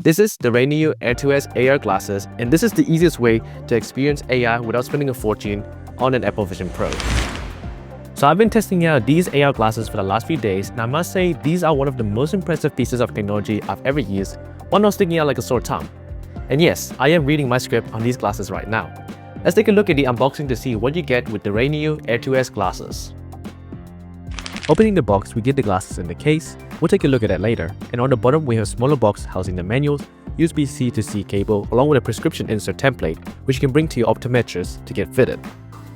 This is the RayNeo Air 2S AR glasses, and this is the easiest way to experience AR without spending a fortune on an Apple Vision Pro. So I've been testing out these AR glasses for the last few days, and I must say these are one of the most impressive pieces of technology I've ever used, one not sticking out like a sore thumb. And yes, I am reading my script on these glasses right now. Let's take a look at the unboxing to see what you get with the RayNeo Air 2S glasses. Opening the box, we get the glasses in the case. We'll take a look at that later. And on the bottom, we have a smaller box housing the manuals, USB-C to C cable, along with a prescription insert template, which you can bring to your optometrist to get fitted.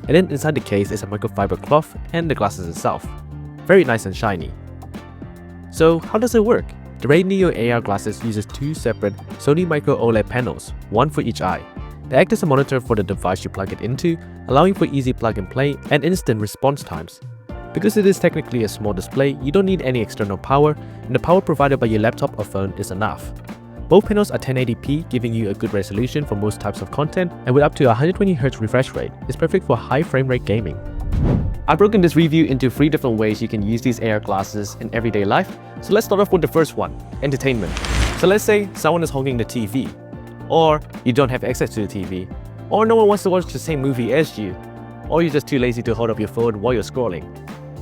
And then inside the case is a microfiber cloth and the glasses itself. Very nice and shiny. So how does it work? The RayNeo AR glasses uses two separate Sony Micro OLED panels, one for each eye. They act as a monitor for the device you plug it into, allowing for easy plug and play and instant response times. Because it is technically a small display, you don't need any external power, and the power provided by your laptop or phone is enough. Both panels are 1080p, giving you a good resolution for most types of content, and with up to 120Hz refresh rate, it's perfect for high frame rate gaming. I've broken this review into 3 different ways you can use these AR glasses in everyday life, so let's start off with the first one, entertainment. So let's say someone is hogging the TV, or you don't have access to the TV, or no one wants to watch the same movie as you, or you're just too lazy to hold up your phone while you're scrolling.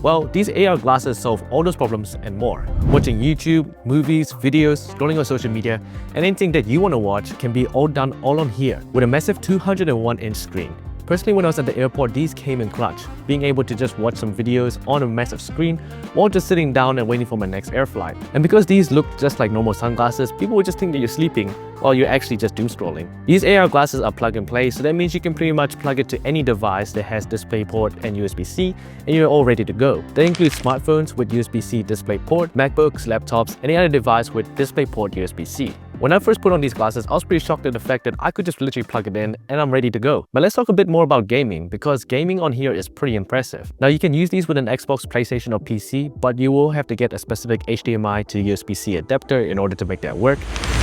Well, these AR glasses solve all those problems and more. Watching YouTube, movies, videos, scrolling on social media, and anything that you want to watch can be all done all on here with a massive 201-inch screen. Personally, when I was at the airport, these came in clutch, being able to just watch some videos on a massive screen while just sitting down and waiting for my next air flight. And because these look just like normal sunglasses, people would just think that you're sleeping while you're actually just doom scrolling. These AR glasses are plug and play, so that means you can pretty much plug it to any device that has DisplayPort and USB-C, and you're all ready to go. That includes smartphones with USB-C DisplayPort, MacBooks, laptops, any other device with DisplayPort USB-C. When I first put on these glasses, I was pretty shocked at the fact that I could just literally plug it in and I'm ready to go. But let's talk a bit more about gaming, because gaming on here is pretty impressive. Now you can use these with an Xbox, PlayStation or PC, but you will have to get a specific HDMI to USB-C adapter in order to make that work.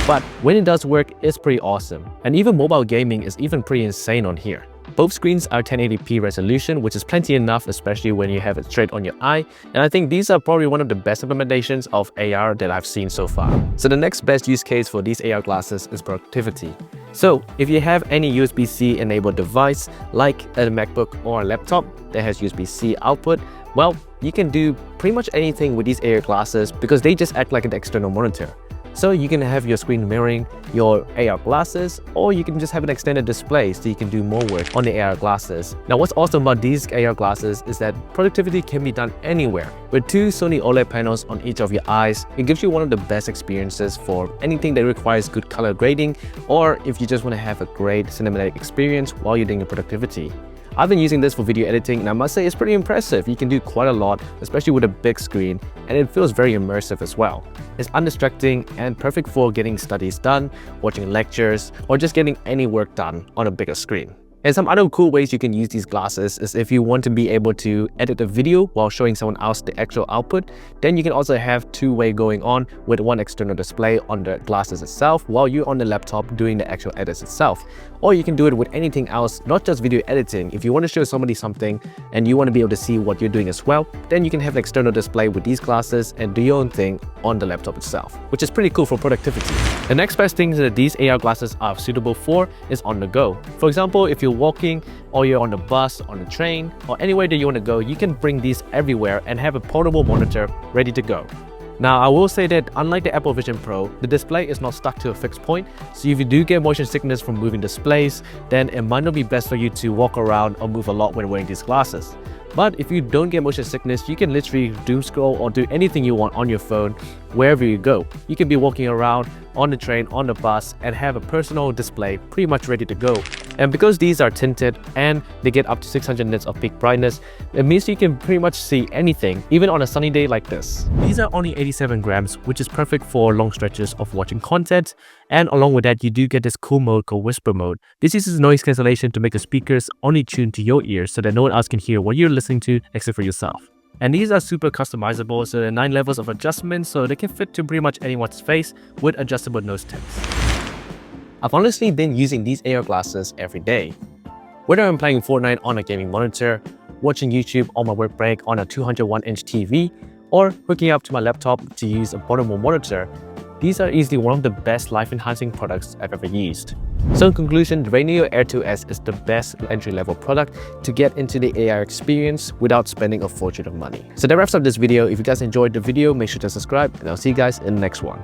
But when it does work, it's pretty awesome. And even mobile gaming is even pretty insane on here. Both screens are 1080p resolution, which is plenty enough, especially when you have it straight on your eye. And I think these are probably one of the best implementations of AR that I've seen so far. So the next best use case for these AR glasses is productivity. So if you have any USB-C enabled device like a MacBook or a laptop that has USB-C output, well, you can do pretty much anything with these AR glasses because they just act like an external monitor. So you can have your screen mirroring your AR glasses, or you can just have an extended display so you can do more work on the AR glasses. Now what's awesome about these AR glasses is that productivity can be done anywhere. With 2 Sony OLED panels on each of your eyes, it gives you one of the best experiences for anything that requires good color grading, or if you just want to have a great cinematic experience while you're doing your productivity. I've been using this for video editing, and I must say it's pretty impressive. You can do quite a lot, especially with a big screen, and it feels very immersive as well. It's undistracting and perfect for getting studies done, watching lectures, or just getting any work done on a bigger screen. And some other cool ways you can use these glasses is if you want to be able to edit a video while showing someone else the actual output, then you can also have two-way going on with one external display on the glasses itself while you're on the laptop doing the actual edits itself. Or you can do it with anything else, not just video editing. If you want to show somebody something and you want to be able to see what you're doing as well, then you can have an external display with these glasses and do your own thing on the laptop itself, which is pretty cool for productivity. The next best thing that these AR glasses are suitable for is on the go. For example, if you're walking or you're on the bus, on the train, or anywhere that you want to go, you can bring these everywhere and have a portable monitor ready to go. Now, I will say that unlike the Apple Vision Pro, the display is not stuck to a fixed point, so if you do get motion sickness from moving displays, then it might not be best for you to walk around or move a lot when wearing these glasses. But if you don't get motion sickness, you can literally doom scroll or do anything you want on your phone wherever you go. You can be walking around on the train, on the bus, and have a personal display pretty much ready to go. And because these are tinted and they get up to 600 nits of peak brightness, it means you can pretty much see anything, even on a sunny day like this. These are only 87 grams, which is perfect for long stretches of watching content. And along with that, you do get this cool mode called whisper mode. This uses noise cancellation to make the speakers only tune to your ears so that no one else can hear what you're listening to except for yourself. And these are super customizable, so there are 9 levels of adjustment, so they can fit to pretty much anyone's face with adjustable nose tips. I've honestly been using these AR glasses every day. Whether I'm playing Fortnite on a gaming monitor, watching YouTube on my work break on a 201-inch TV, or hooking up to my laptop to use a portable monitor, these are easily one of the best life-enhancing products I've ever used. So in conclusion, the RayNeo Air 2S is the best entry-level product to get into the AI experience without spending a fortune of money. So that wraps up this video. If you guys enjoyed the video, make sure to subscribe, and I'll see you guys in the next one.